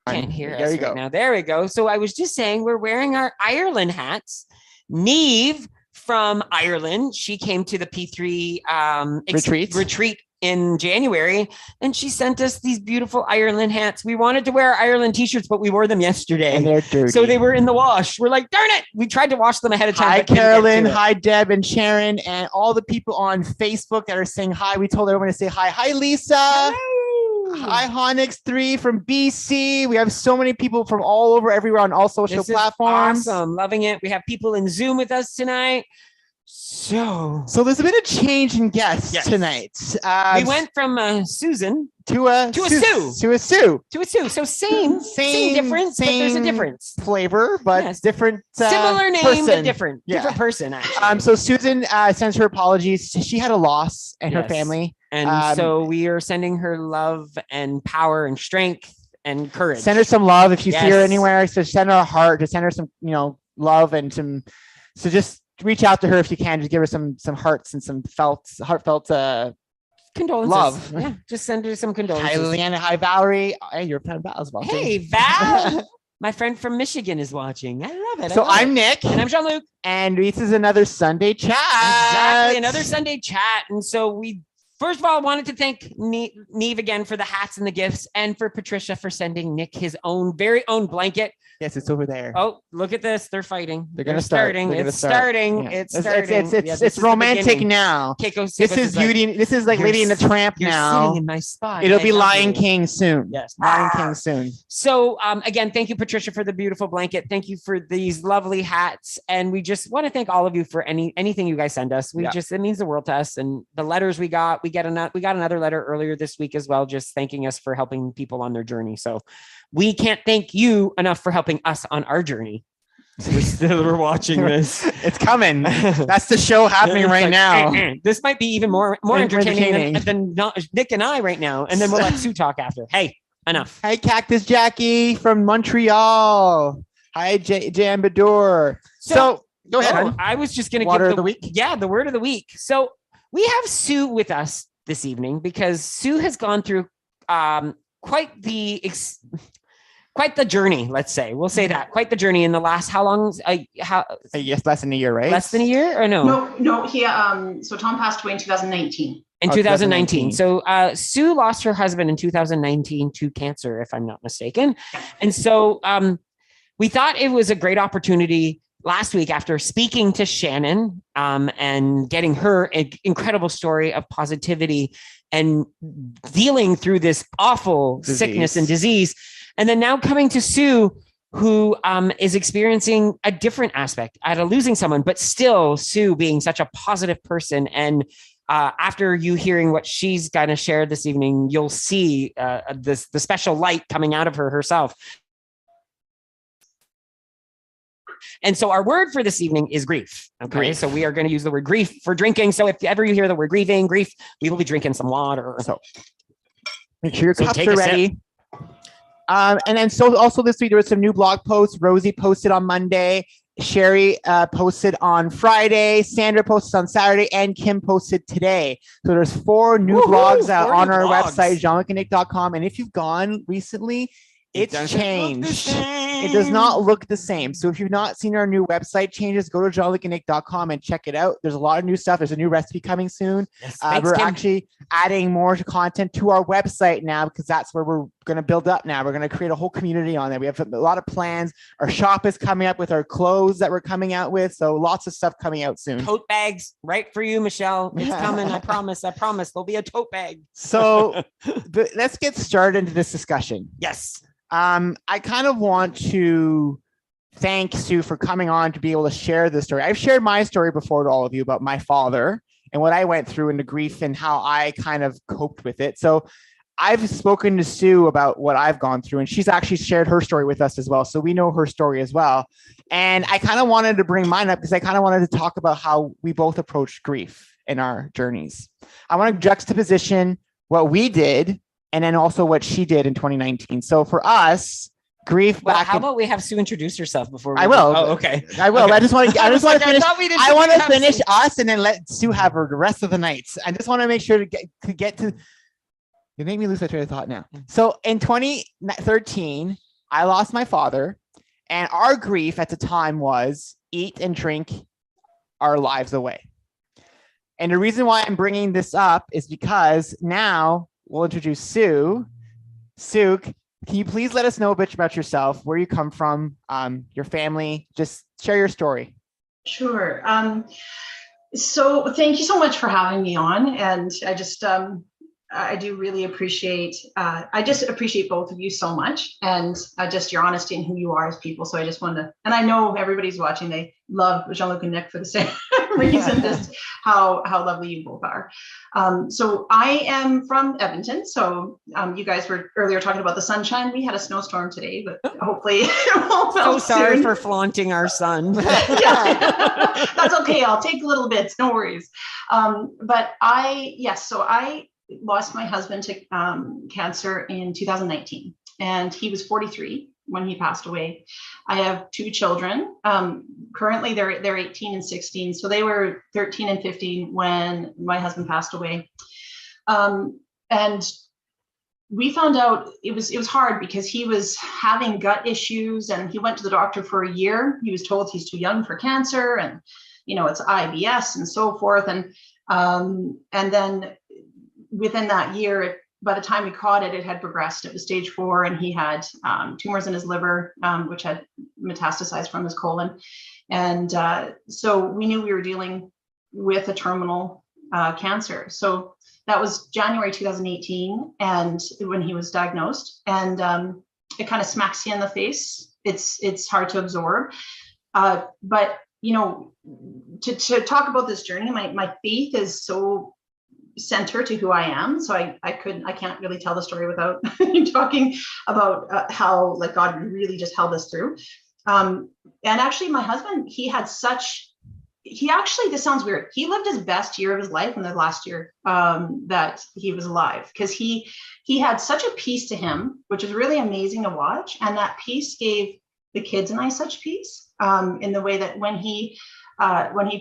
Can't hear There us you go. right now. There we go. So I was just saying we're wearing our Ireland hats. Neve from Ireland, she came to the P3 retreat in January, and she sent us these beautiful Ireland hats. We wanted to wear Ireland t-shirts, but we wore them yesterday. And they're dirty. So they were in the wash. We're like, darn it. We tried to wash them ahead of time. Hi, Carolyn. Hi, Deb and Sharon, and all the people on Facebook that are saying hi. We told everyone to say hi. Hi, Lisa. Hello. Hi, Honix3 from BC. We have so many people from all over, everywhere on all social platforms. Awesome. Loving it. We have people in Zoom with us tonight. So there's been a change in guests tonight. We went from Susan to a Sue. So same difference, but there's a difference. Flavor, but different. Similar name, person. but different. Different person, actually. So Susan sends her apologies. She had a loss in her family. And so we are sending her love and power and strength and courage. Send her some love if you see her anywhere. So send her a heart. Just send her some, love and some. So just reach out to her if you can. Just give her some hearts and some heartfelt condolences. Love. Yeah, just send her some condolences. Hi, Liliana. Hi, Valerie. Hey, your friend Val's watching. Hey, Val. My friend from Michigan is watching. I love it. So I'm Nick. And I'm Jean-Luc. And this is another Sunday chat. Exactly, another Sunday chat. And so we, first of all, wanted to thank Neve again for the hats and the gifts, and for Patricia for sending Nick his very own blanket. Yes, it's over there. Oh, look at this. They're fighting. They're going to start. It's starting. It's romantic now. This is beauty. This is like Lady and the Tramp now. Sitting in my spot. It'll be Lion King soon. Yes. Lion King soon. So again, thank you, Patricia, for the beautiful blanket. Thank you for these lovely hats. And we just want to thank all of you for anything you guys send us. It means the world to us. And the letters we got another letter earlier this week as well, just thanking us for helping people on their journey. So we can't thank you enough for helping us on our journey. We're watching this. It's coming. That's the show happening right now. This might be even more entertaining than Nick and I right now. And then we'll let Sue talk after. Hey, enough. Hey, Cactus Jackie from Montreal. Hi, Jambadour. So go ahead. I was just going to give the week. Yeah, the word of the week. So we have Sue with us this evening because Sue has gone through quite the journey, let's say. We'll say that. Quite the journey in the last, how long? Yes, less than a year, right? Less than a year or no? No, so Tom passed away in 2019. In 2019. So Sue lost her husband in 2019 to cancer, if I'm not mistaken. And so we thought it was a great opportunity last week after speaking to Shannon and getting her incredible story of positivity and dealing through this awful sickness and disease. And then now coming to Sue, who is experiencing a different aspect out of losing someone, but still Sue being such a positive person. And after you hearing what she's going to share this evening, you'll see the special light coming out of her herself. And so our word for this evening is grief. Okay. Grief. So we are going to use the word grief for drinking. So if ever you hear the word grief, we will be drinking some water. So make sure your cups are ready. And then so also this week, there was some new blog posts. Rosie posted on Monday. Sherry posted on Friday. Sandra posted on Saturday, and Kim posted today. So there's 4 new blogs out on our website, jeanlucandnick.com. And if you've gone recently, it's changed. It does not look the same. So if you've not seen our new website changes, go to jeanlucandnick.com and check it out. There's a lot of new stuff. There's a new recipe coming soon. Yes, we're actually adding more content to our website now because that's where we're going to build up now. We're going to create a whole community on there. We have a lot of plans. Our shop is coming up with our clothes that we're coming out with. So lots of stuff coming out soon. Tote bags, right for you, Michelle. It's coming. I promise. There'll be a tote bag. So let's get started into this discussion. Yes. I kind of want to thank Sue for coming on to be able to share this story. I've shared my story before to all of you about my father and what I went through and the grief and how I kind of coped with it. So I've spoken to Sue about what I've gone through, and she's actually shared her story with us as well. So we know her story as well. And I kind of wanted to bring mine up because I kind of wanted to talk about how we both approached grief in our journeys. I want to juxtaposition what we did and then also what she did in 2019. So for us, grief how about we have Sue introduce herself before I will. Oh, okay. I will. Okay. I just want to finish. I want to finish Sue. us and then let Sue have her the rest of the nights. I just want to make sure to get to. You make me lose my train of thought now. So in 2013, I lost my father, and our grief at the time was eat and drink our lives away. And the reason why I'm bringing this up is because now we'll introduce Sue. Sue, can you please let us know a bit about yourself, where you come from, your family? Just share your story. Sure. So thank you so much for having me on. And I do really appreciate, I just appreciate both of you so much, and just your honesty and who you are as people. So I just wanted to, and I know everybody's watching, they love Jean-Luc and Nick for the same reason, just how lovely you both are. So I am from Edmonton. So you guys were earlier talking about the sunshine. We had a snowstorm today, but hopefully it won't melt So sorry soon. for flaunting our sun. Yeah. That's okay. I'll take little bits. No worries. But so I lost my husband to cancer in 2019, and he was 43 when he passed away. I have two children. Currently, they're 18 and 16, so they were 13 and 15 when my husband passed away. And we found out it was hard because he was having gut issues, and he went to the doctor for a year. He was told he's too young for cancer, and it's IBS and so forth. And then within that year, by the time we caught it, it had progressed. It was stage 4, and he had tumors in his liver, which had metastasized from his colon. And so we knew we were dealing with a terminal cancer. So that was January 2018, and when he was diagnosed, and it kind of smacks you in the face. It's hard to absorb. But to talk about this journey, my faith is so center to who I am. So I can't really tell the story without talking about how like God really just held us through. And actually my husband, this sounds weird. He lived his best year of his life in the last year that he was alive, because he had such a peace to him, which is really amazing to watch. And that peace gave the kids and I such peace in the way that when he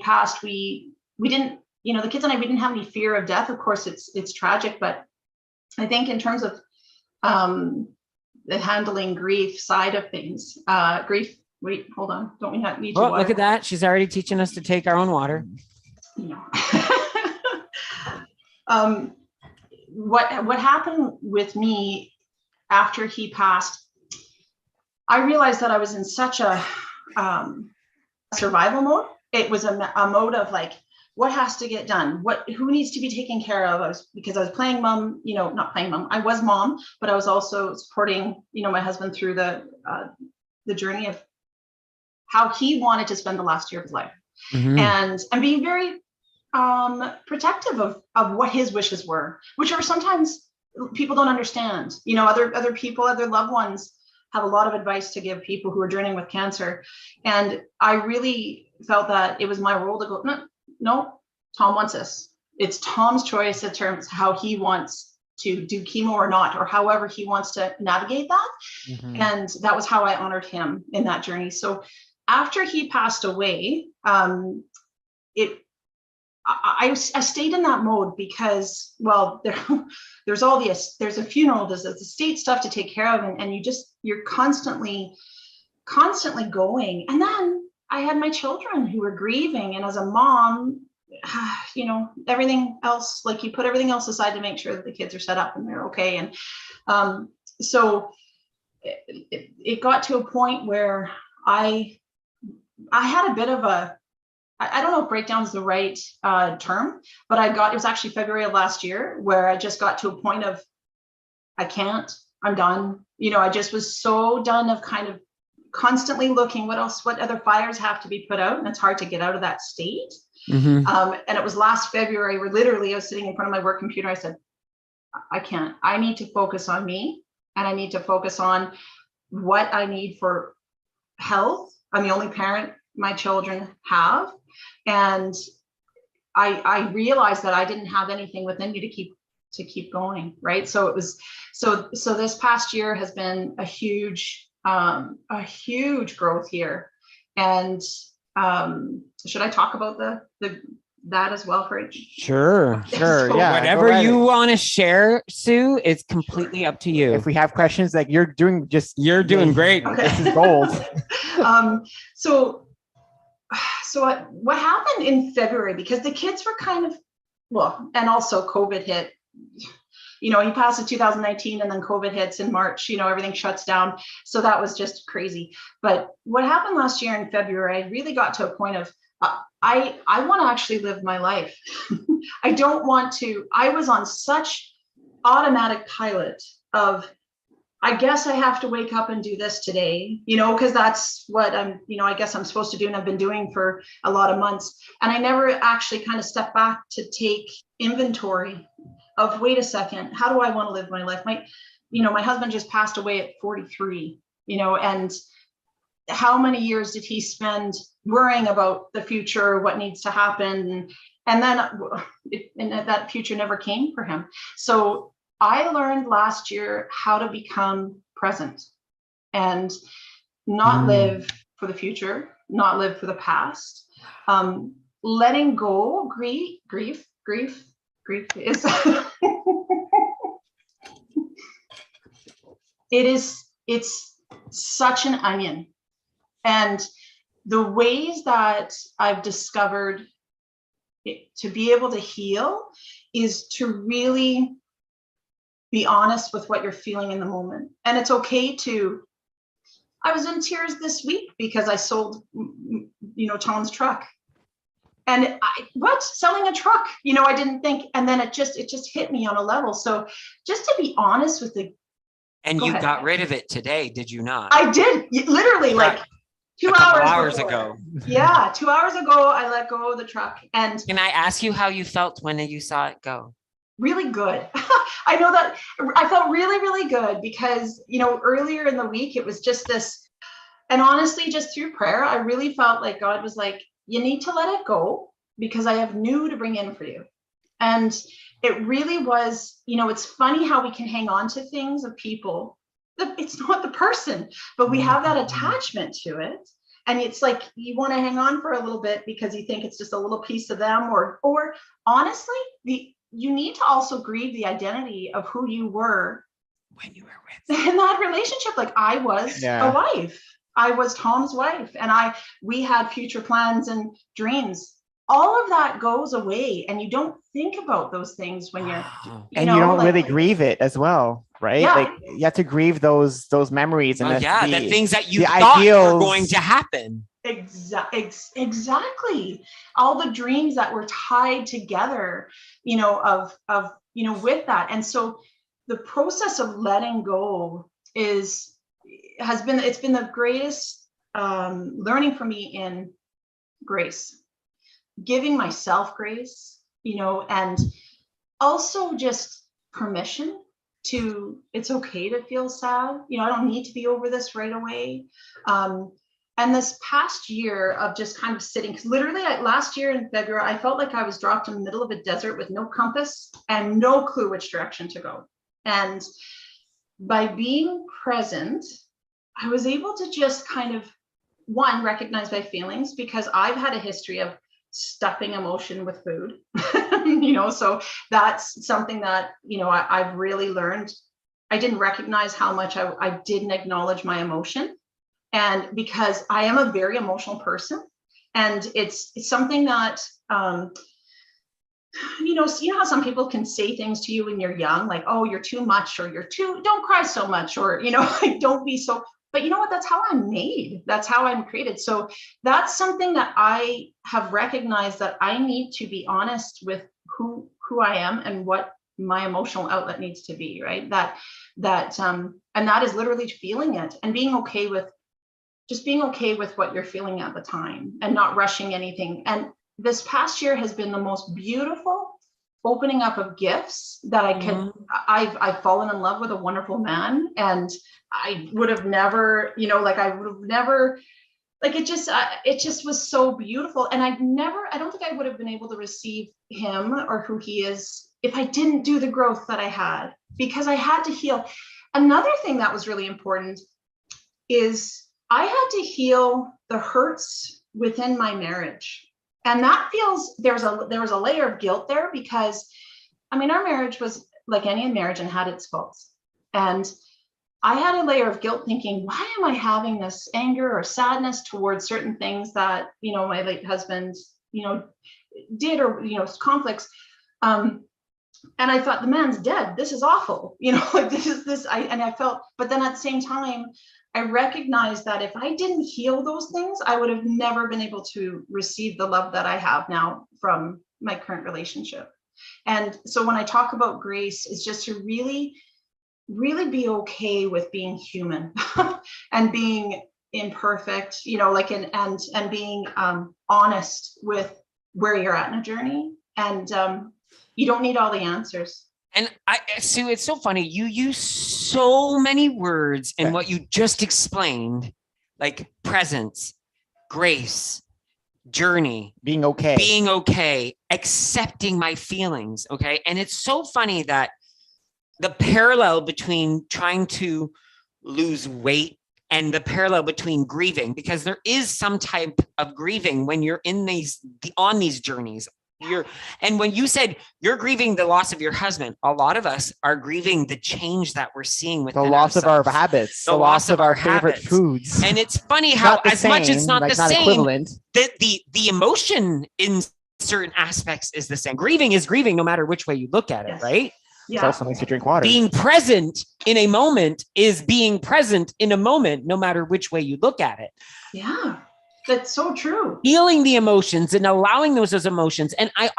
passed, we didn't, the kids and I, we didn't have any fear of death. Of course, it's tragic, but I think in terms of the handling grief side of things, grief. Wait, hold on. Don't we not need to? Look at that. She's already teaching us to take our own water. What happened with me after he passed, I realized that I was in such a survival mode. It was a mode of like, what has to get done? Who needs to be taken care of? Because I was playing mom, not playing mom. I was mom, but I was also supporting, my husband through the journey of how he wanted to spend the last year of his life, and being very protective of what his wishes were, which are sometimes people don't understand. Other people, other loved ones have a lot of advice to give people who are journeying with cancer, and I really felt that it was my role to go, no, Tom wants this. It's Tom's choice in terms of how he wants to do chemo or not, or however he wants to navigate that. And that was how I honored him in that journey. So after he passed away, I stayed in that mode because, well, there's a funeral, there's estate stuff to take care of, and you're constantly going. And then I had my children who were grieving, and as a mom, everything else, like you put everything else aside to make sure that the kids are set up and they're okay. And so it got to a point where I had a bit of I don't know if breakdown is the right term, but it was actually February of last year where I just got to a point of, I'm done. I just was so done of kind of constantly looking what other fires have to be put out. And it's hard to get out of that state. And it was last February where literally I was sitting in front of my work computer. I said, I need to focus on me, and I need to focus on what I need for health. I'm the only parent my children have. And I realized that I didn't have anything within me to keep going. Right. So it was, so this past year has been a huge growth year. And should I talk about the that as well for Sure. So Yeah. Whatever you want to share, Sue, it's completely up to you. If we have questions, like you're doing great. Okay. This is gold. So what happened in February, because the kids were kind of, well, and also COVID hit, you know, he passed in 2019 and then COVID hits in March, you know, everything shuts down. So that was just crazy. But what happened last year in February, I really got to a point of, I want to actually live my life. I don't want to, I was on such automatic pilot of, I guess I have to wake up and do this today, you know, because that's what I'm, you know, I guess I'm supposed to do and I've been doing for a lot of months. And I never actually kind of stepped back to take inventory of, wait a second, how do I want to live my life? My husband just passed away at 43, you know, and how many years did he spend worrying about the future, what needs to happen? And then that future never came for him. So I learned last year how to become present and not live for the future, not live for the past. Letting go, grief is it's such an onion. And the ways that I've discovered to be able to heal is to really be honest with what you're feeling in the moment. And it's okay I was in tears this week because I sold, you know, Tom's truck. And selling a truck, you know, I didn't think, and then it just hit me on a level. So just to be honest with And you got rid of it today, did you not? I did, literally, like 2 hours ago. Yeah, 2 hours ago, I let go of the truck. And can I ask you how you felt when you saw it go? Really good. I know that I felt really, really good because, you know, earlier in the week, it was just this, and honestly, just through prayer, I really felt like God was like, you need to let it go because I have new to bring in for you. And it really was, you know, it's funny how we can hang on to things of people. It's not the person, but we have that attachment to it. And it's like, you want to hang on for a little bit because you think it's just a little piece of them, or honestly, you need to also grieve the identity of who you were when you were with in that relationship. Like I was a wife. I was Tom's wife, and we had future plans and dreams. All of that goes away, and you don't think about those things when you're, you don't really grieve it as well, right? Yeah. Like you have to grieve those memories and the things that you thought were going to happen. Exactly. All the dreams that were tied together, you know, of you know, with that. And so the process of letting go it's been the greatest learning for me in grace, giving myself grace, you know, and also just permission to, it's okay to feel sad. You know, I don't need to be over this right away. And this past year of just kind of sitting, because literally last year in February, I felt like I was dropped in the middle of a desert with no compass and no clue which direction to go. And by being present, I was able to just kind of, recognize my feelings, because I've had a history of stuffing emotion with food, you know, so that's something that, you know, I've really learned. I didn't recognize how much I didn't acknowledge my emotion. And because I am a very emotional person, and it's something that, you know how some people can say things to you when you're young, like, oh, you're too much, or don't cry so much, or, you know, like, don't be so, but you know what, that's how I'm made. That's how I'm created. So that's something that I have recognized, that I need to be honest with who I am and what my emotional outlet needs to be, right? And that is literally feeling it and being okay with what you're feeling at the time and not rushing anything. And this past year has been the most beautiful opening up of gifts that I could. I've fallen in love with a wonderful man, and I would have never, you know, like I would have never, like it just was so beautiful. And I don't think I would have been able to receive him or who he is if I didn't do the growth that I had, because I had to heal. Another thing that was really important is I had to heal the hurts within my marriage. And that feels, there was a layer of guilt there, because I mean, our marriage was like any marriage and had its faults. And I had a layer of guilt thinking, why am I having this anger or sadness towards certain things that, my late husband, did, or, conflicts. And I thought, the man's dead. This is awful. Like I felt, but then at the same time, I recognized that if I didn't heal those things, I would have never been able to receive the love that I have now from my current relationship. And so when I talk about grace, it's just to really, really be okay with being human and being imperfect, and being honest with where you're at in a journey. And you don't need all the answers. And Sue, it's so funny. You use so many words in what you just explained, like presence, grace, journey, being okay, accepting my feelings. Okay. And it's so funny that the parallel between trying to lose weight and the parallel between grieving, because there is some type of grieving when you're on these journeys. And when you said you're grieving the loss of your husband, a lot of us are grieving the change that we're seeing with the loss of our habits, the loss of our favorite foods. And it's funny how, as much as it's not the same, equivalent, the emotion in certain aspects is the same. Grieving is grieving no matter which way you look at it, right? Yeah. It also makes you drink water. Being present in a moment is being present in a moment, no matter which way you look at it. Yeah. That's so true. Feeling the emotions and allowing those emotions. And I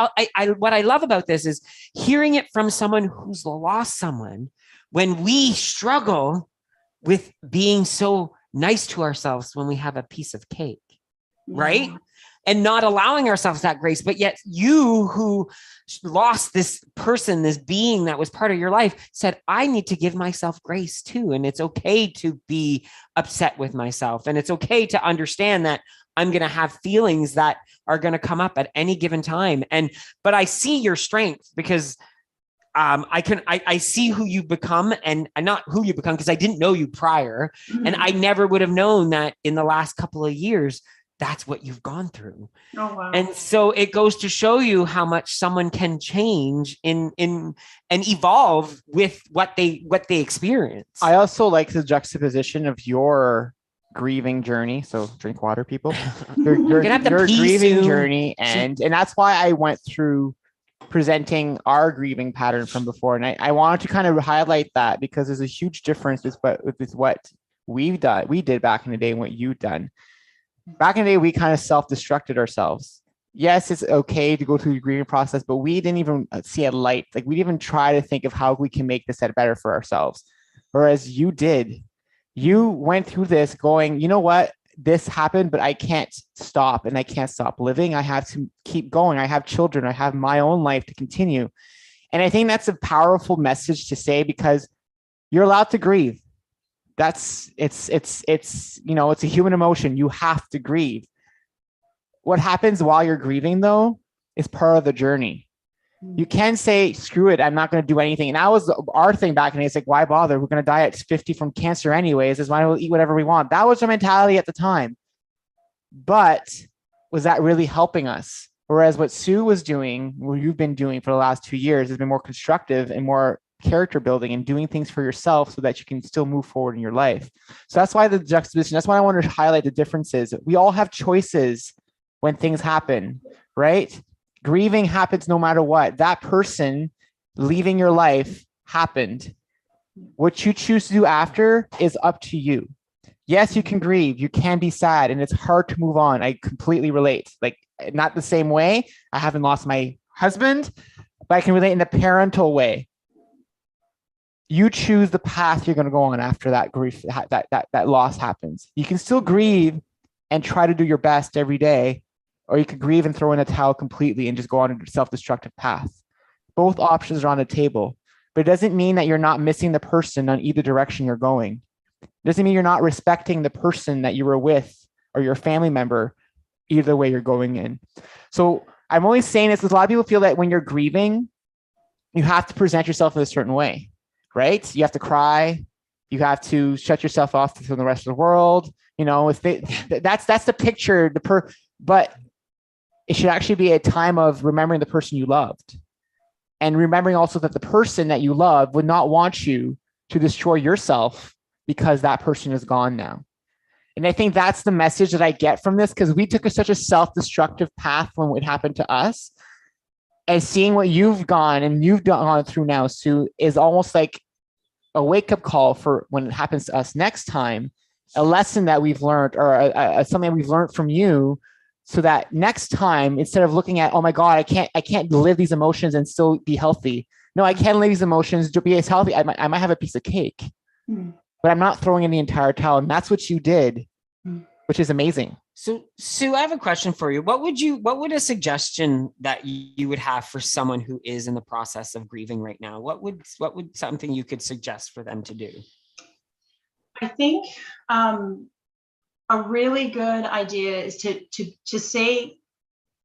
what I love about this is hearing it from someone who's lost someone. When we struggle with being so nice to ourselves when we have a piece of cake, right? And not allowing ourselves that grace, but yet you who lost this person, this being that was part of your life, said, I need to give myself grace too. And it's okay to be upset with myself. And it's okay to understand that I'm going to have feelings that are going to come up at any given time. But I see your strength, because I see who you've become, and not who you become, because I didn't know you prior. Mm-hmm. And I never would have known that in the last couple of years, that's what you've gone through. Oh, wow. And so it goes to show you how much someone can change in and evolve with what they experience. I also like the juxtaposition of your grieving journey. So drink water, people. Your grieving journey, and that's why I went through presenting our grieving pattern from before. And I wanted to kind of highlight that, because there's a huge difference with what we did back in the day and what you've done. Back in the day, we kind of self-destructed ourselves. Yes, it's okay to go through the grieving process, but we didn't even see a light. Like, we didn't even try to think of how we can make this better for ourselves. Whereas you did. You went through this going, you know what? This happened, but I can't stop, and I can't stop living. I have to keep going. I have children. I have my own life to continue. And I think that's a powerful message to say, because you're allowed to grieve. It's a human emotion. You have to grieve. What happens while you're grieving, though, is part of the journey. You can say, screw it, I'm not going to do anything. And that was our thing back in the day. It's like, why bother? We're going to die at 50 from cancer anyways. Is why we'll eat whatever we want. That was our mentality at the time. But was that really helping us? Whereas what Sue was doing, what you've been doing for the last 2 years, has been more constructive and more character building and doing things for yourself so that you can still move forward in your life. So that's why the juxtaposition, that's why I wanted to highlight the differences. We all have choices when things happen, right? Grieving happens no matter what. That person leaving your life happened. What you choose to do after is up to you. Yes, you can grieve. You can be sad, and it's hard to move on. I completely relate. Like, not the same way. I haven't lost my husband, but I can relate in the parental way. You choose the path you're going to go on after that grief, that loss happens. You can still grieve and try to do your best every day, or you could grieve and throw in a towel completely and just go on a self-destructive path. Both options are on the table, but it doesn't mean that you're not missing the person on either direction you're going. It doesn't mean you're not respecting the person that you were with or your family member, either way you're going in. So I'm only saying this because a lot of people feel that when you're grieving, you have to present yourself in a certain way, right? You have to cry. You have to shut yourself off from the rest of the world. You know, that's the picture. But it should actually be a time of remembering the person you loved, and remembering also that the person that you love would not want you to destroy yourself because that person is gone now. And I think that's the message that I get from this, because we took such a self-destructive path when it happened to us. And seeing what you've gone through now, Sue, is almost like a wake-up call for when it happens to us next time, a lesson that we've learned, or something that we've learned from you, so that next time, instead of looking at, oh my God, I can't live these emotions and still be healthy. No, I can live these emotions to be as healthy. I might have a piece of cake, but I'm not throwing in the entire towel. And that's what you did, which is amazing. So, Sue, I have a question for you. What would a suggestion that you would have for someone who is in the process of grieving right now? What would something you could suggest for them to do? I think a really good idea is to say,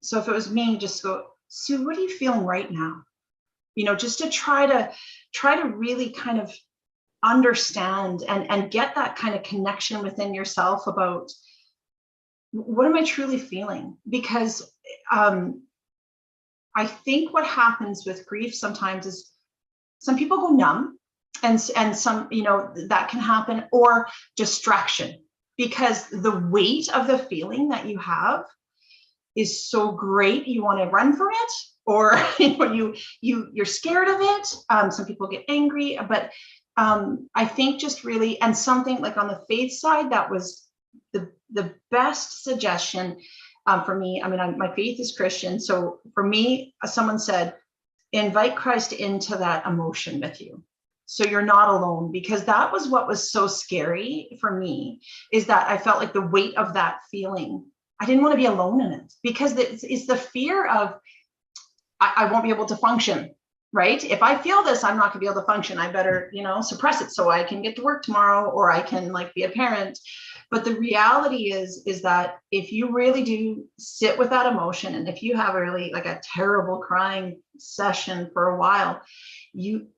so if it was me, just go, Sue, what are you feeling right now? Just to try to really kind of understand and get that kind of connection within yourself about, what am I truly feeling? Because I think what happens with grief sometimes is some people go numb, and some, that can happen, or distraction, because the weight of the feeling that you have is so great, you want to run for it, or you're scared of it. Some people get angry, but I think just really, and something like on the faith side, that was the best suggestion for me. I mean, my faith is Christian. So for me, someone said, invite Christ into that emotion with you, so you're not alone. Because that was what was so scary for me, is that I felt like the weight of that feeling, I didn't want to be alone in it, because it's the fear of, I won't be able to function. Right? If I feel this, I'm not gonna be able to function. I better, suppress it so I can get to work tomorrow, or I can be a parent. But the reality is that if you really do sit with that emotion, and if you have a really a terrible crying session for a while, you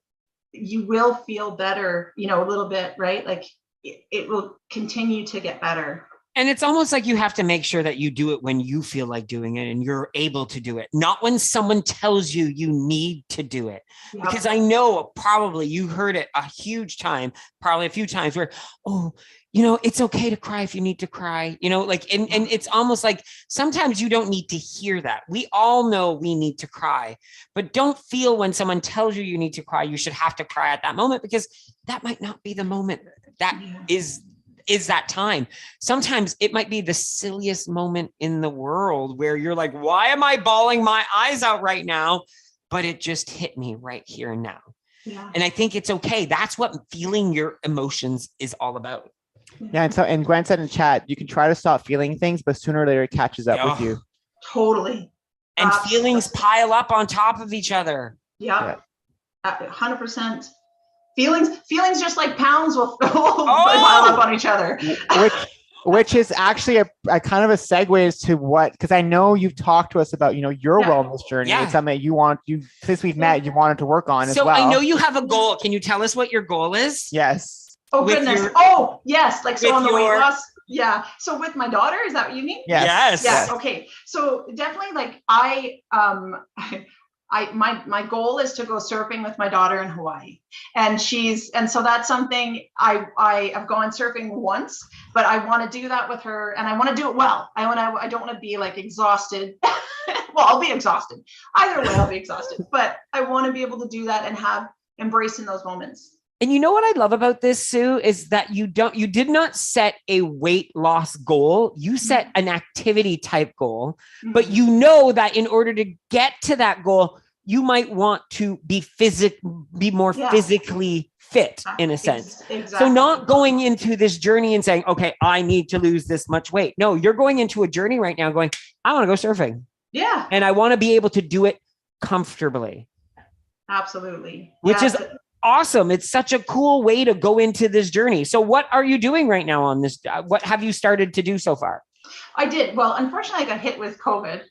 will feel better, a little bit, right? It will continue to get better. And it's almost like you have to make sure that you do it when you feel like doing it and you're able to do it, not when someone tells you you need to do it. Yep. Because I know probably you heard it probably a few times where, oh, it's okay to cry if you need to cry, and it's almost like sometimes you don't need to hear that. We all know we need to cry, but don't feel when someone tells you need to cry, you should have to cry at that moment, because that might not be the moment that is that time. Sometimes it might be the silliest moment in the world where you're like, why am I bawling my eyes out right now? But it just hit me right here and now. Yeah. And I think it's okay. That's what feeling your emotions is all about. Yeah. And Gwen said in chat, you can try to stop feeling things, but sooner or later it catches up with you. Totally. And feelings pile up on top of each other. Yeah. 100%. Feelings just like pounds will pile up on each other. Which is actually a kind of a segue as to what, because I know you've talked to us about, your wellness journey. Yeah. It's something that since we've met, you wanted to work on as well. So I know you have a goal. Can you tell us what your goal is? Yes. Oh, goodness. Yes. On the weight loss. Yeah. So with my daughter, is that what you mean? Yes. Yes. Okay. So definitely my goal is to go surfing with my daughter in Hawaii, and so that's something I have gone surfing once, but I want to do that with her, and I want to do it well. I don't want to be exhausted. Well, I'll be exhausted. Either way, I'll be exhausted, but I want to be able to do that and embrace in those moments. And you know what I love about this, Sue, is that you did not set a weight loss goal. You set an activity type goal, but you know that in order to get to that goal, you might want to be more physically fit in a sense. Exactly. So not going into this journey and saying, okay, I need to lose this much weight. No, you're going into a journey right now going, I want to go surfing. Yeah. And I want to be able to do it comfortably. Absolutely. Which is awesome. It's such a cool way to go into this journey. So what are you doing right now on this? What have you started to do so far? I did. Well, unfortunately, I got hit with COVID.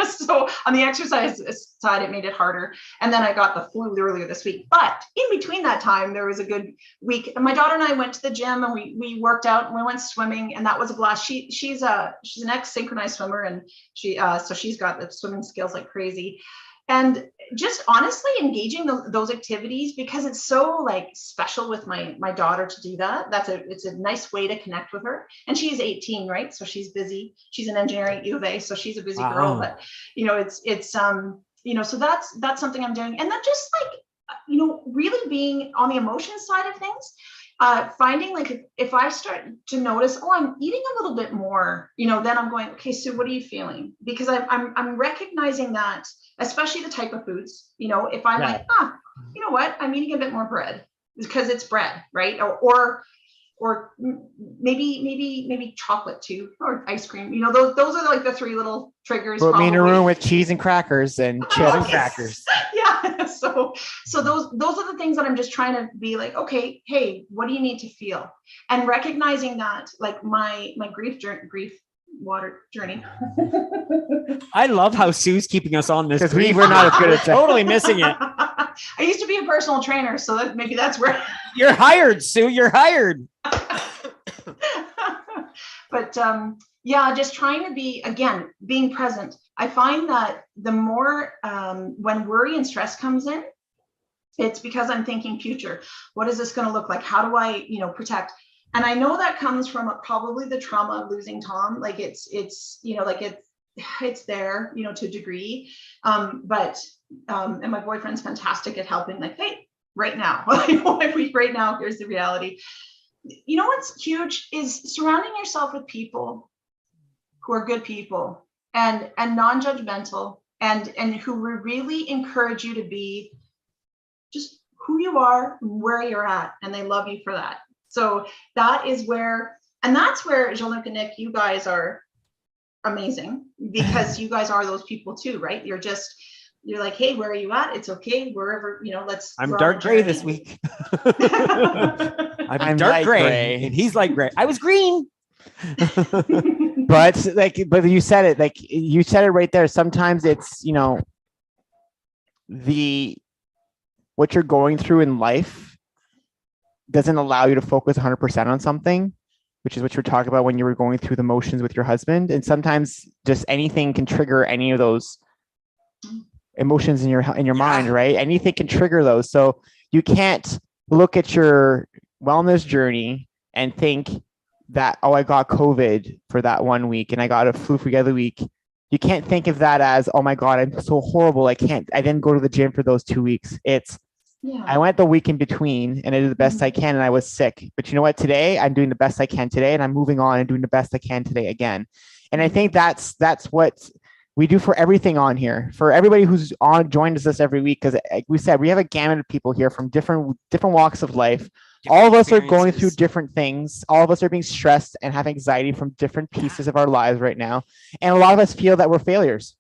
So on the exercise side, it made it harder. And then I got the flu earlier this week. But in between that time, there was a good week. And my daughter and I went to the gym and we worked out and we went swimming, and that was a blast. She's an ex-synchronized swimmer, and so she's got the swimming skills like crazy. And just honestly engaging those activities, because it's so like special with my daughter to do that. It's a nice way to connect with her. And she's 18, right? So she's busy. She's an engineer at U of A, so she's a busy girl. But it's so that's something I'm doing. And then just like really being on the emotion side of things. Finding like if I start to notice, I'm eating a little bit more, then I'm going, okay, Sue, what are you feeling? Because I'm recognizing that, especially the type of foods, if I'm like, you know what, I'm eating a bit more bread because it's bread, right? Or maybe chocolate too, or ice cream. Those are like the three little triggers. Put me in a room with cheese and crackers and chips and crackers. Yeah. So those are the things that I'm just trying to be like, okay, hey, what do you need to feel? And recognizing that, like my grief water journey. I love how Sue's keeping us on this because we're not as good at that. Totally missing it. I used to be a personal trainer, so maybe that's where you're hired, Sue. You're hired. But just trying to be, again, being present. I find that the more when worry and stress comes in, it's because I'm thinking future. What is this going to look like? How do I, protect? And I know that comes from probably the trauma of losing Tom. Like it's there, to a degree. And my boyfriend's fantastic at helping. Like, hey, right now, right now, here's the reality. What's huge is surrounding yourself with people who are good people and non-judgmental and who will really encourage you to be just who you are, where you're at, and they love you for that. So that's where Jean-Luc and Nick, you guys are amazing, because you guys are those people too, right? You're like, hey, where are you at? It's okay, wherever, I'm dark gray this week. I'm dark gray, and he's like gray. I was green. but you said it right there. Sometimes it's, what you're going through in life doesn't allow you to focus 100% on something, which is what you're talking about when you were going through the motions with your husband. And sometimes just anything can trigger any of those emotions in your mind, right? Anything can trigger those. So you can't look at your wellness journey and think that, I got COVID for that 1 week and I got a flu for the other week. You can't think of that as, oh my God, I'm so horrible. I didn't go to the gym for those 2 weeks. I went the week in between and I did the best I can and I was sick. But you know what? Today I'm doing the best I can today, and I'm moving on and doing the best I can today again. And I think that's what we do for everything on here, for everybody who's joined us every week. Because like we said, we have a gamut of people here from different walks of life. All of us are going through different things. All of us are being stressed and have anxiety from different pieces of our lives right now. And a lot of us feel that we're failures.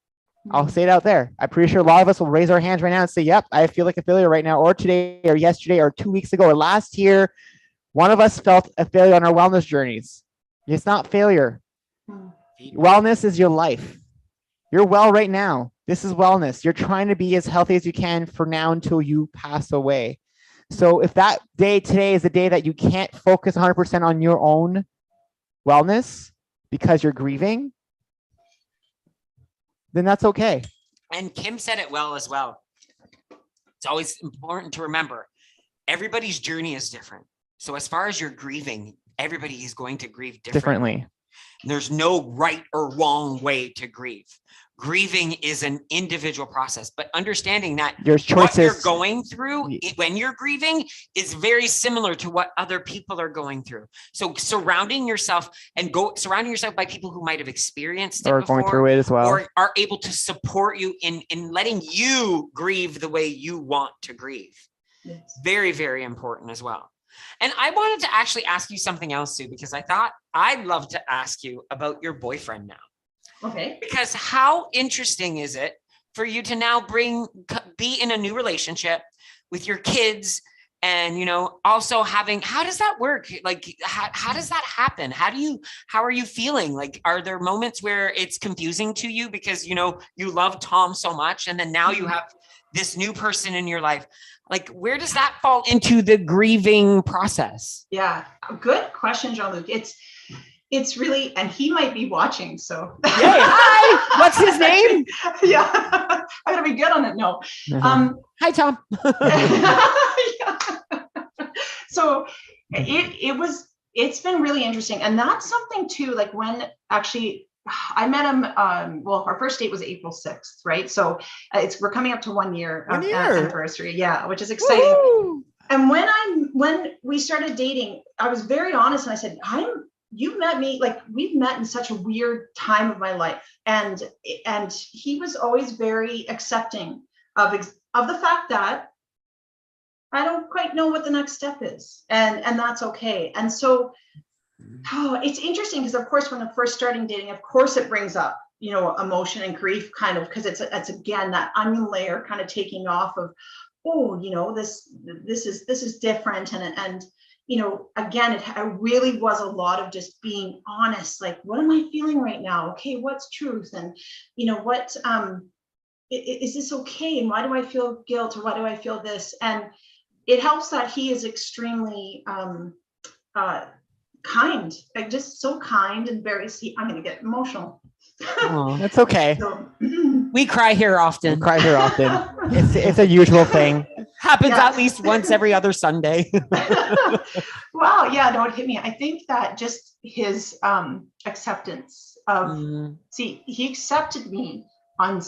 I'll say it out there. I'm pretty sure a lot of us will raise our hands right now and say, yep, I feel like a failure right now, or today or yesterday or 2 weeks ago or last year. One of us felt a failure on our wellness journeys. It's not failure. Wellness is your life. You're well right now. This is wellness. You're trying to be as healthy as you can for now until you pass away. So if that day today is the day that you can't focus 100% on your own wellness because you're grieving, then that's okay. And Kim said it well as well. It's always important to remember everybody's journey is different. So as far as you're grieving, everybody is going to grieve differently. There's no right or wrong way to grieve. Grieving is an individual process, but understanding that what you're going through when you're grieving is very similar to what other people are going through. So surrounding yourself by people who might have experienced it or before, going through it as well, or are able to support you in letting you grieve the way you want to grieve. Yes. Very, very important as well. And I wanted to actually ask you something else, Sue, because I thought I'd love to ask you about your boyfriend now. Okay. Because how interesting is it for you to now be in a new relationship with your kids And, also how does that work? Like, how does that happen? How are you feeling? Like, are there moments where it's confusing to you because, you love Tom so much, and then now you have this new person in your life? Like, where does that fall into the grieving process? Yeah, good question, Jean-Luc. It's really, and he might be watching, so. Yay, hi, what's his name? Yeah, I gotta be good on it. No. Hi, Tom. Yeah. So it's been really interesting. And that's something too, like when actually I met him, our first date was April 6th, right? So we're coming up to 1 year anniversary. Yeah, which is exciting. Woo! And when we started dating, I was very honest and I said, you met me, like we've met in such a weird time of my life. And he was always very accepting of the fact that I don't quite know what the next step is. And that's okay. And so it's interesting because of course, when I'm first starting dating, of course it brings up, emotion and grief kind of, because it's again, that onion layer kind of taking off of, this is different. And again, it really was a lot of just being honest. Like, what am I feeling right now? Okay, what's truth? And, what, is this okay? And why do I feel guilt? Or why do I feel this? And it helps that he is extremely kind, like just so kind and very sweet. I'm going to get emotional. Oh, that's okay. So, we cry here often. It's a usual thing. Happens at least once every other Sunday. Wow. Yeah, don't hit me. I think that just his acceptance of, he accepted me on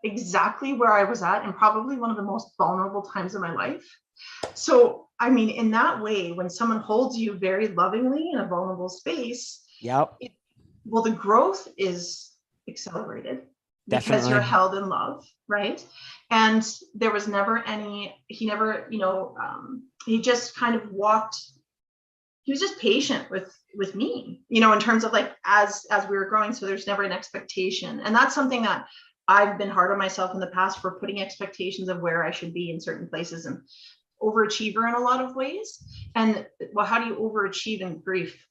exactly where I was at and probably one of the most vulnerable times of my life. So, I mean, in that way, when someone holds you very lovingly in a vulnerable space, the growth is accelerated. Definitely. Because you're held in love, right? And there was never he never, he just kind of walked, he was just patient with me, in terms of like, as we were growing. So there's never an expectation. And that's something that I've been hard on myself in the past for putting expectations of where I should be in certain places, and overachiever in a lot of ways. And well, how do you overachieve in grief?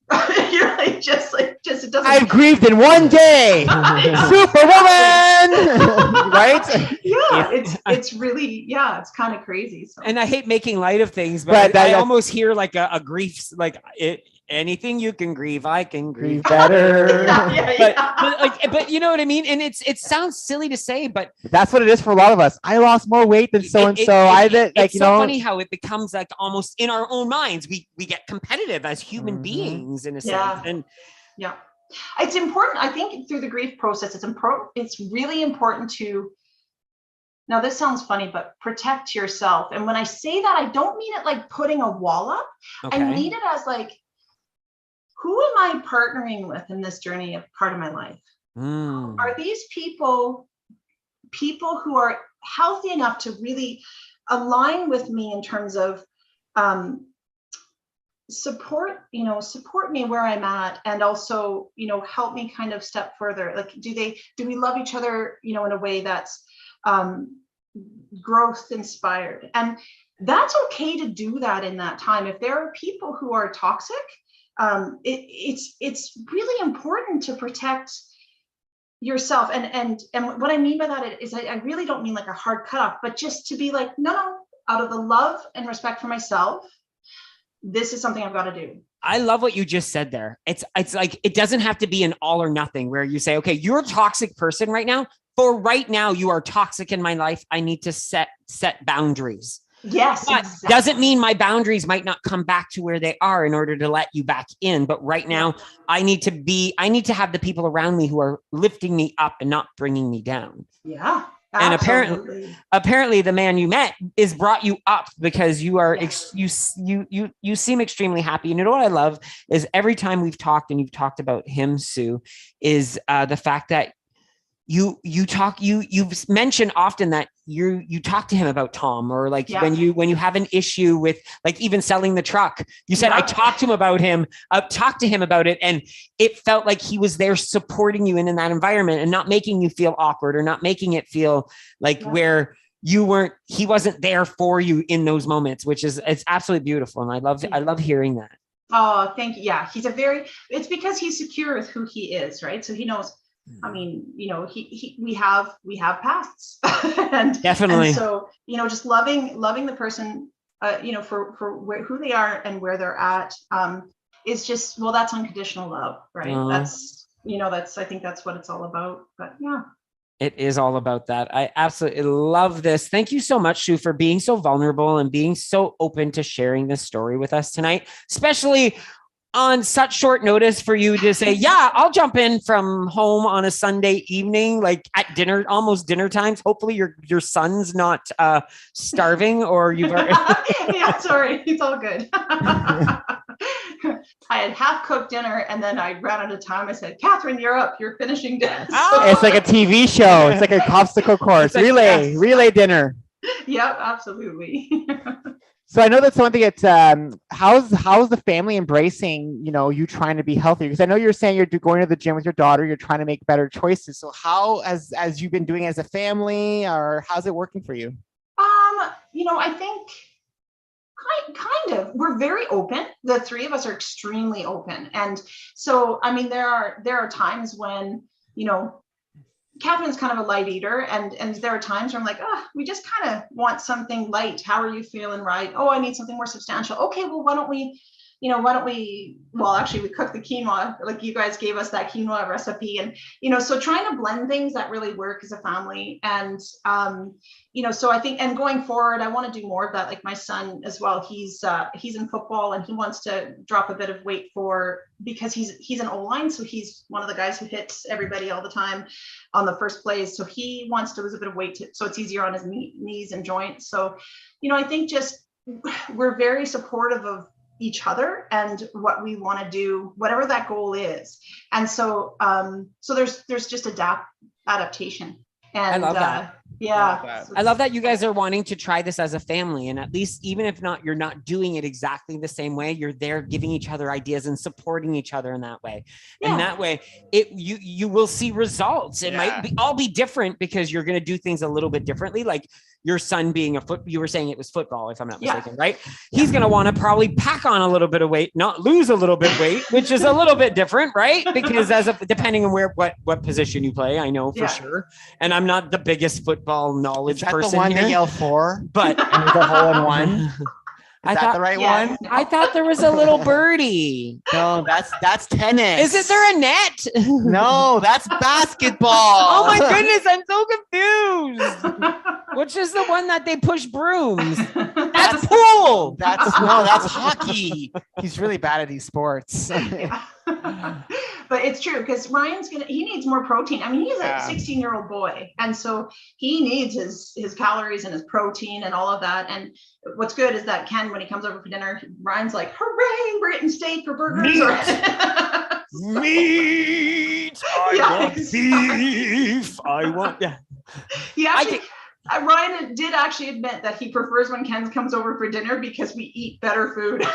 You're like, it doesn't. I've grieved in 1 day. Superwoman. Right? Yeah, it's really, it's kind of crazy. So. And I hate making light of things, but I almost hear like a grief, like anything you can grieve, I can grieve better. But you know what I mean? And it sounds silly to say, but that's what it is for a lot of us. I lost more weight than so-and-so. It's so funny how it becomes like almost in our own minds, we get competitive as human beings in a sense. And it's important. I think through the grief process, it's really important to, now this sounds funny, but protect yourself. And when I say that, I don't mean it like putting a wall up. Okay. I mean it as like, who am I partnering with in this journey of part of my life? Are these people who are healthy enough to really align with me in terms of support me where I'm at, and also, help me kind of step further? Like, do we love each other, in a way that's growth inspired? And that's okay to do that in that time. If there are people who are toxic, it's really important to protect yourself. And what I mean by that is I really don't mean like a hard cutoff, but just to be like, no, out of the love and respect for myself, this is something I've got to do. I love what you just said there. It's like, it doesn't have to be an all or nothing where you say, okay, you're a toxic person right now. For right now, you are toxic in my life. I need to set boundaries. Yes. But exactly. Doesn't mean my boundaries might not come back to where they are in order to let you back in. But right now I need to have the people around me who are lifting me up and not bringing me down. Yeah. And apparently the man you met is brought you up because you are, you seem extremely happy. And you know what I love is every time we've talked and you've talked about him, Sue, is the fact that you've mentioned often that you talk to him about Tom, or like when you have an issue with like even selling the truck, you said, I talked to him about it. And it felt like he was there supporting you in that environment and not making you feel awkward or not making it feel like where he wasn't there for you in those moments, it's absolutely beautiful. And I love hearing that. Oh, thank you. Yeah. It's because he's secure with who he is. Right. So he knows, I mean, we have pasts and definitely. And so, just loving the person, for who they are and where they're at, is just, well, that's unconditional love, right? I think that's what it's all about. But yeah. It is all about that. I absolutely love this. Thank you so much, Sue, for being so vulnerable and being so open to sharing this story with us tonight, especially on such short notice for you to say, yeah, I'll jump in from home on a Sunday evening, like at dinner, almost dinner times. Hopefully your son's not starving or you've already... Yeah, sorry. It's all good. I had half cooked dinner and then I ran out of time. I said, Catherine, you're up. You're finishing dinner. It's like a TV show. It's like a obstacle course. Relay dinner. Yep, absolutely. So I know that's one thing. It's how's the family embracing, you trying to be healthier? Because I know you're saying you're going to the gym with your daughter. You're trying to make better choices. So how, as you've been doing as a family, or how's it working for you? I think kind of, we're very open. The three of us are extremely open. And so, I mean, there are times when, Catherine's kind of a light eater, and there are times where I'm like, we just kind of want something light. How are you feeling, right? Oh, I need something more substantial. Okay, well, why don't we, well, actually we cooked the quinoa, like you guys gave us that quinoa recipe. And, so trying to blend things that really work as a family. And, so I think, and going forward, I want to do more of that. Like my son as well, he's in football and he wants to drop a bit of weight because he's an O-line. So he's one of the guys who hits everybody all the time on the first plays. So he wants to lose a bit of weight so it's easier on his knees and joints. So, I think just we're very supportive of each other and what we want to do, whatever that goal is. And so, there's just adaptation. And I love that. Yeah. I love that you guys are wanting to try this as a family. And at least, even if you're not doing it exactly the same way, you're there giving each other ideas and supporting each other in that way. Yeah. And that way you will see results. It might all be different because you're going to do things a little bit differently. Like your son being you were saying it was football, if I'm not mistaken, right? He's going to want to probably pack on a little bit of weight, not lose a little bit of weight, which is a little bit different, right? Because depending on what position you play, I know for sure. And I'm not the biggest football knowledge person. The one here, they yell for, but and it's a hole in one. Is that the right one? I thought there was a little birdie. No, that's tennis. Is there a net? No, that's basketball. Oh my goodness, I'm so confused. Which is the one that they push brooms? That's pool. That's hockey. He's really bad at these sports. But it's true because he needs more protein. I mean, he's a 16-year-old boy. And so he needs his calories and his protein and all of that. And what's good is that Ken, when he comes over for dinner, Ryan's like, hooray, we're getting steak or burgers. Meat. I want beef. I want, He actually, Ryan did actually admit that he prefers when Ken comes over for dinner because we eat better food.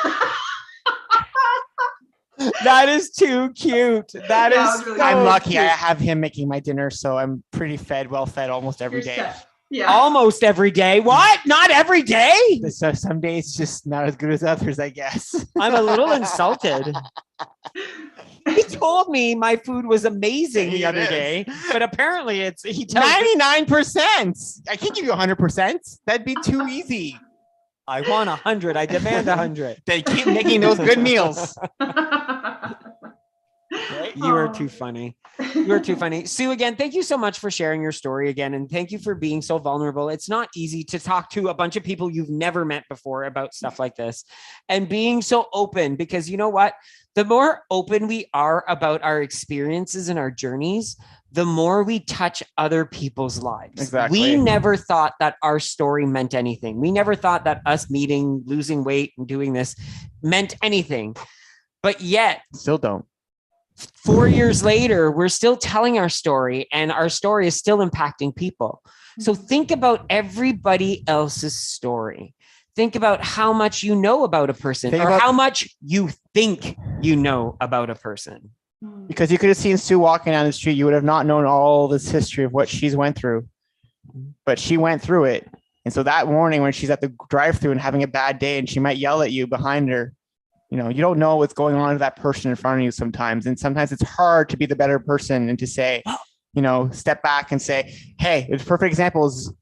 That is too cute. That is really I'm lucky. cute. I have him making my dinner, so I'm pretty well fed almost every day. Yeah. Almost every day. What? Not every day? So some days just not as good as others, I guess. I'm a little insulted. He told me my food was amazing the other day, but apparently he tells 99%. I can't give you 100%. That'd be too easy. I want 100. I demand 100. They keep making those good meals. You are too funny. You are too funny. Sue, again, thank you so much for sharing your story again. And thank you for being so vulnerable. It's not easy to talk to a bunch of people you've never met before about stuff like this and being so open, because you know what? The more open we are about our experiences and our journeys, the more we touch other people's lives. Exactly. We never thought that our story meant anything. We never thought that us meeting, losing weight, and doing this meant anything. But yet, still don't. 4 years later, we're still telling our story, and our story is still impacting people. So think about everybody else's story. Think about how much you know about a person, how much you think you know about a person. Because you could have seen Sue walking down the street, you would have not known all this history of what she's went through. But she went through it, And so that morning when she's at the drive-thru and having a bad day and she might yell at you behind her, you know, you don't know what's going on with that person in front of you sometimes. And sometimes it's hard to be the better person and to say, you know, step back and say, hey, a perfect example is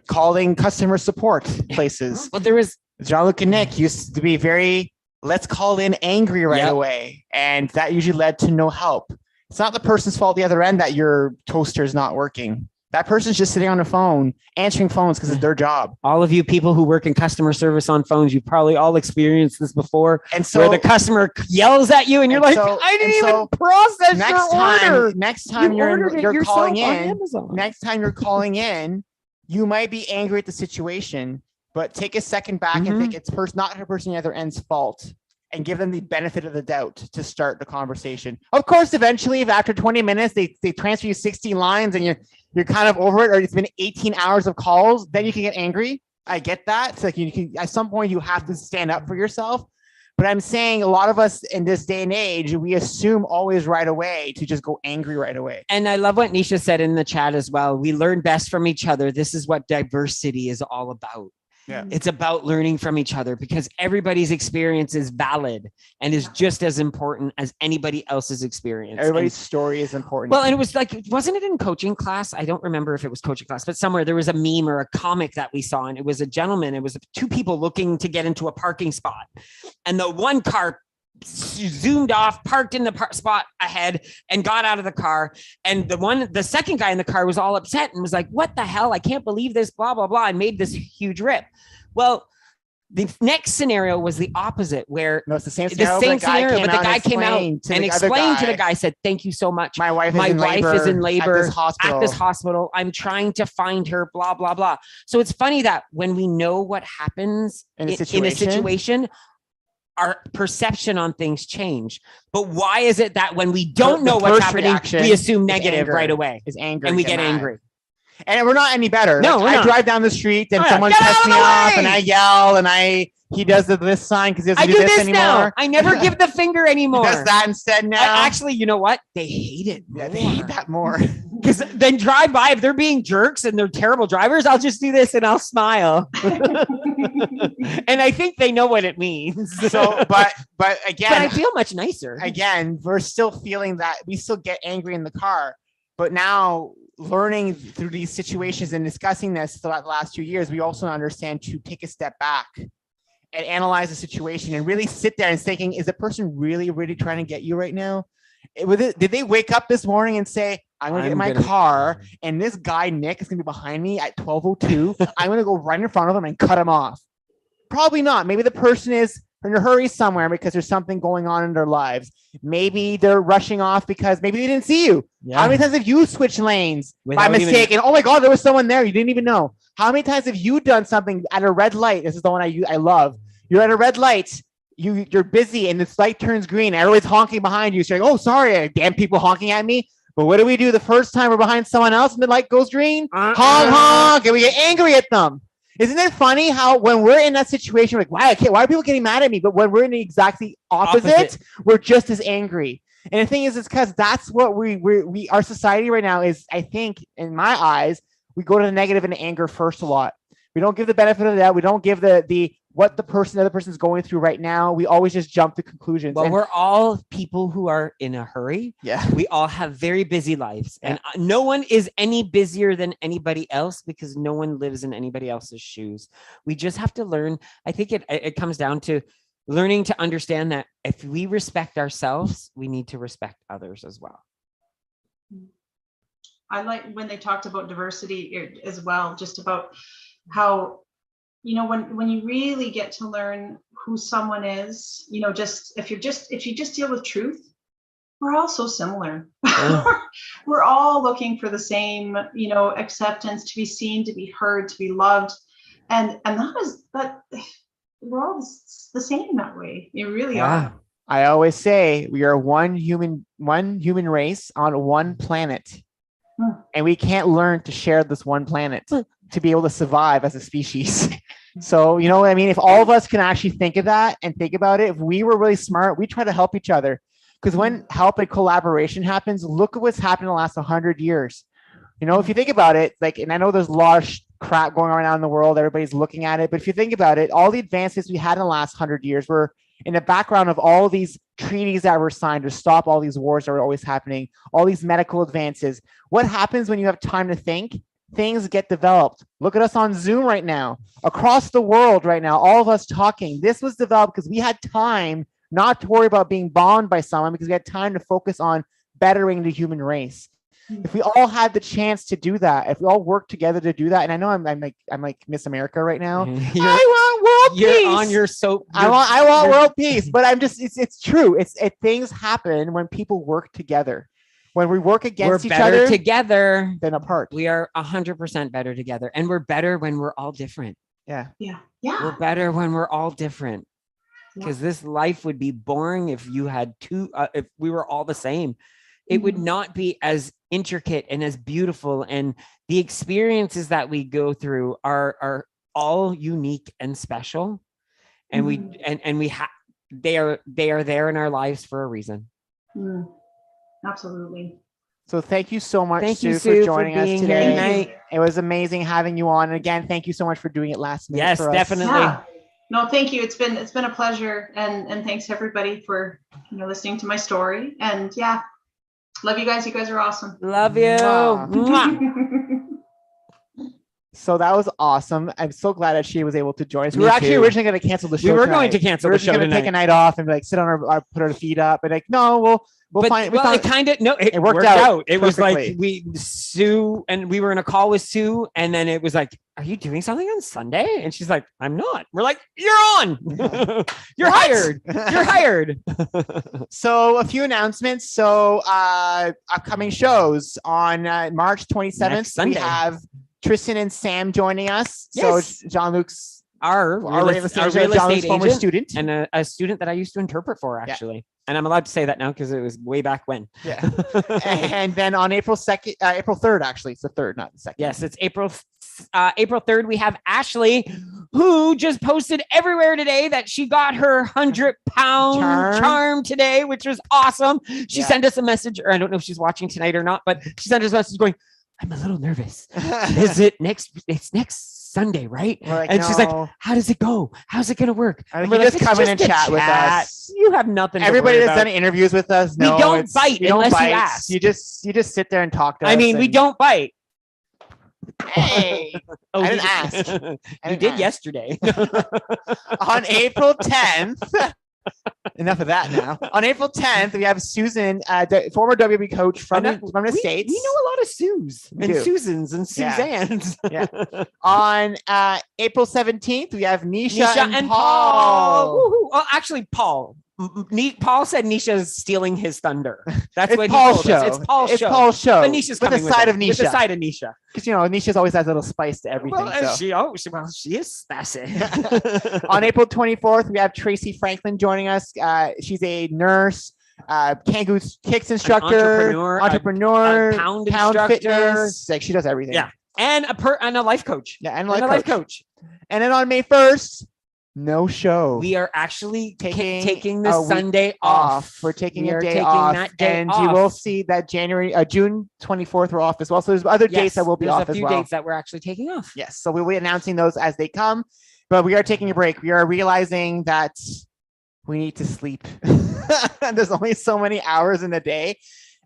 calling customer support places. Well, there was Jean-Luc and Nick used to be very, let's call in angry right away. And that usually led to no help. It's not the person's fault the other end that your toaster is not working. That person's just sitting on the phone, answering phones because it's their job. All of you people who work in customer service on phones, you've probably all experienced this before. And so where the customer yells at you and you're like, I didn't even process your order. Next time you're calling in, next time you're calling in, you might be angry at the situation, but take a second back and think it's not her person on the other end's fault, and give them the benefit of the doubt to start the conversation. Of course, eventually, if after 20 minutes, they transfer you 60 lines and you're kind of over it, or it's been 18 hours of calls, then you can get angry. I get that. It's like you can, at some point, you have to stand up for yourself. But I'm saying a lot of us in this day and age, we assume always right away to just go angry right away. And I love what Nisha said in the chat as well. We learn best from each other. This is what diversity is all about. Yeah. It's about learning from each other because everybody's experience is valid and is just as important as anybody else's experience. Everybody's story is important. Well, and it was like, wasn't it in coaching class? I don't remember if it was coaching class, but somewhere there was a meme or a comic that we saw, and it was a gentleman. It was two people looking to get into a parking spot, and the one car zoomed off, parked in the spot ahead, and got out of the car. And the second guy in the car was all upset and was like, what the hell? I can't believe this, blah, blah, blah, and made this huge rip. Well, the next scenario was the opposite, where it's the same scenario, but the guy came out and explained to the guy, said, thank you so much. My wife is in labor at this hospital. I'm trying to find her, blah, blah, blah. So it's funny that when we know what happens in a situation, our perception on things change. But why is it that when we don't know what's happening, we assume negative right away? Is anger, and we get angry. And we're not any better. No, like, I drive down the street and someone cuts me off and I yell and he does this sign because he doesn't do this anymore. Now. I never give the finger anymore. He does that instead now. Actually, you know what? They hate it. Yeah, they hate that more. Because then drive by, if they're being jerks and they're terrible drivers, I'll just do this and I'll smile. And I think they know what it means. So, but again, but I feel much nicer. Again, we're still feeling that we still get angry in the car, but now learning through these situations and discussing this throughout the last 2 years, we also understand to take a step back and analyze the situation and really sit there and thinking, is the person really, really trying to get you right now? Did they wake up this morning and say, I'm going to get in my car and this guy, Nick, is going to be behind me at 12:02. I'm going to go right in front of him and cut him off. Probably not. Maybe the person is in a hurry somewhere because there's something going on in their lives. Maybe they're rushing off because maybe they didn't see you. Yeah. How many times have you switched lanes by mistake? And oh my God, there was someone there. You didn't even know. How many times have you done something at a red light? This is the one I love. You're at a red light. You're busy and this light turns green. Everybody's honking behind you. So you're like, oh, sorry, damn people honking at me. But what do we do the first time we're behind someone else and the light goes green? Honk, honk, and we get angry at them. Isn't it funny how when we're in that situation, we're like, why are people getting mad at me? But when we're in the exactly opposite, we're just as angry. And the thing is, it's because that's what we our society right now is, I think, in my eyes, we go to the negative and the anger first a lot. We don't give the benefit of that. We don't give the what the other person's going through right now. We always just jump to conclusions. Well, we're all people who are in a hurry. Yeah. We all have very busy lives. Yeah. And no one is any busier than anybody else because no one lives in anybody else's shoes. We just have to learn. I think it comes down to learning to understand that if we respect ourselves, we need to respect others as well. I like when they talked about diversity as well, just about how, you know, when you really get to learn who someone is, you know, just if you just deal with truth, we're all so similar. Yeah. We're all looking for the same, you know, acceptance, to be seen, to be heard, to be loved, and that we're all the same that way. You really are. I always say we are one human race on one planet, and we can't learn to share this one planet to be able to survive as a species. So, you know what I mean? If all of us can actually think of that and think about it, if we were really smart, we try to help each other. Because when help and collaboration happens, look at what's happened in the last 100 years. You know, if you think about it, like, and I know there's a lot of crap going on right now in the world. Everybody's looking at it. But if you think about it, all the advances we had in the last 100 years were in the background of all these treaties that were signed to stop all these wars that were always happening, all these medical advances. What happens when you have time to think? Things get developed. Look at us on Zoom right now, across the world right now, all of us talking. This was developed because we had time not to worry about being bombed by someone, because we had time to focus on bettering the human race. If we all had the chance to do that, if we all worked together to do that, and I know I'm like Miss America right now. I want world peace. You're on your soap. I want world peace, but I'm just it's true. Things happen when people work together. When we work against each other together than apart. We are 100% better together, and we're better when we're all different. Yeah. We're better when we're all different, because this life would be boring if you had if we were all the same. It would not be as intricate and as beautiful, and the experiences that we go through are all unique and special, and they are there in our lives for a reason. Absolutely. So thank you so much, thank Sue, you, Sue, for joining us today. Tonight. It was amazing having you on. And again, thank you so much for doing it last minute. Yes, for us. definitely. Yeah. No, thank you. It's been a pleasure, and thanks everybody for listening to my story. And love you guys. You guys are awesome. Love you. Mwah. So that was awesome. I'm so glad that she was able to join us. We were actually too. originally going to cancel the show. We were tonight. going to cancel we the show. We were going to take a night off and like sit on our put our feet up and like, no, we'll find. It kind of it worked out. It was like Sue and we were in a call with Sue, and then it was like, "Are you doing something on Sunday?" And she's like, "I'm not." We're like, "You're on. You're hired. You're hired." So a few announcements. So upcoming shows on March 27th, we have Tristan and Sam joining us. Yes. So Jean-Luc's our real estate former agent student, and a student that I used to interpret for, actually. Yeah. And I'm allowed to say that now because it was way back when. Yeah. And then on April 3rd, actually, it's the 3rd, not the 2nd. Yes, it's April 3rd. We have Ashley, who just posted everywhere today that she got her 100-pound charm today, which was awesome. She sent us a message, or I don't know if she's watching tonight or not, but she sent us a message going, "I'm a little nervous. It's next Sunday, right?" Like, and she's like, "How does it go? How's it going to work?" And we're just come in and chat with us. You have nothing. Everybody that's done interviews with us, we don't bite unless you ask. You just sit there and talk to us. I mean, we don't bite. Hey, I didn't ask. You did yesterday. On April 10th. Enough of that now. On April 10th, we have Susan, former WB coach from the States. We know a lot of Sues and Susans and Suzannes. Yeah. On April 17th, we have Nisha and Paul. Oh, actually, Paul. Paul said Nisha's stealing his thunder. That's what Paul's he told us. It's Paul's show. But Nisha's coming with the side of Nisha. With the side of Nisha. Because, Nisha's always has a little spice to everything. Well, she is spicy. On April 24th, we have Tracy Franklin joining us. She's a nurse, Kangoo kicks instructor, entrepreneur, pound instructor. Fitness. Like, she does everything. Yeah. And a life coach. Yeah, and a life coach. And then on May 1st, no show. We are actually taking the Sunday off. We're taking a day off. And you will see that June 24th, we're off as well. So there's other dates that will be off as well. There's a few dates that we're actually taking off. Yes. So we'll be announcing those as they come. But we are taking a break. We are realizing that we need to sleep. There's only so many hours in the day.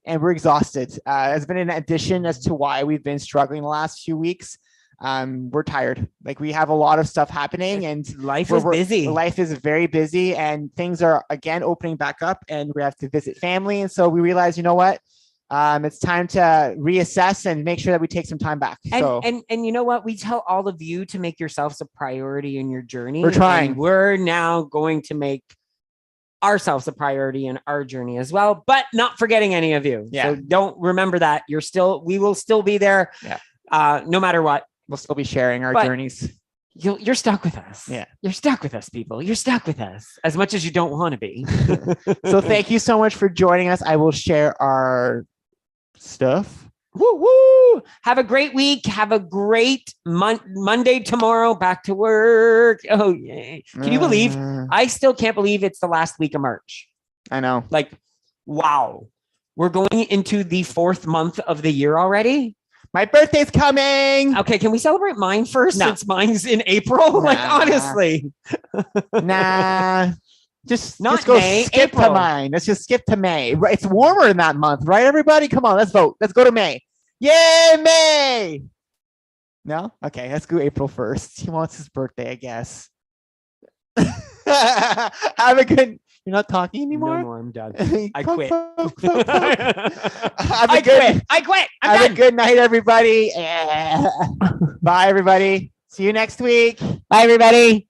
And we're exhausted. It's been an addition as to why we've been struggling the last few weeks. We're tired. Like, we have a lot of stuff happening, and life is busy. Life is very busy, and things are again opening back up, and we have to visit family. And so we realize, you know what? It's time to reassess and make sure that we take some time back. And you know what? We tell all of you to make yourselves a priority in your journey. We're trying. And we're now going to make ourselves a priority in our journey as well, but not forgetting any of you. Yeah. So don't remember that we will still be there. Yeah. No matter what. We'll still be sharing our journeys. You're stuck with us. Yeah. You're stuck with us, people. You're stuck with us as much as you don't want to be. So thank you so much for joining us. I will share our stuff. Woo! Have a great week. Have a great Monday tomorrow. Back to work. Oh, yay. Can you believe? I still can't believe it's the last week of March. I know. Like, wow. We're going into the 4th month of the year already. My birthday's coming. Okay, can we celebrate mine first No. since mine's in April? Like, Nah. honestly. Nah. Not just go May, skip April. to mine. Let's just skip to May. Right, it's warmer in that month, right, everybody? Come on, let's vote. Let's go to May. Yay, May! No? Okay, let's go April 1st. He wants his birthday, I guess. Have a good... You're not talking anymore? No more, I'm done. I Poke, quit. poke, poke, poke. I quit. I'm Have done. a good night, everybody. Bye, everybody. See you next week. Bye, everybody.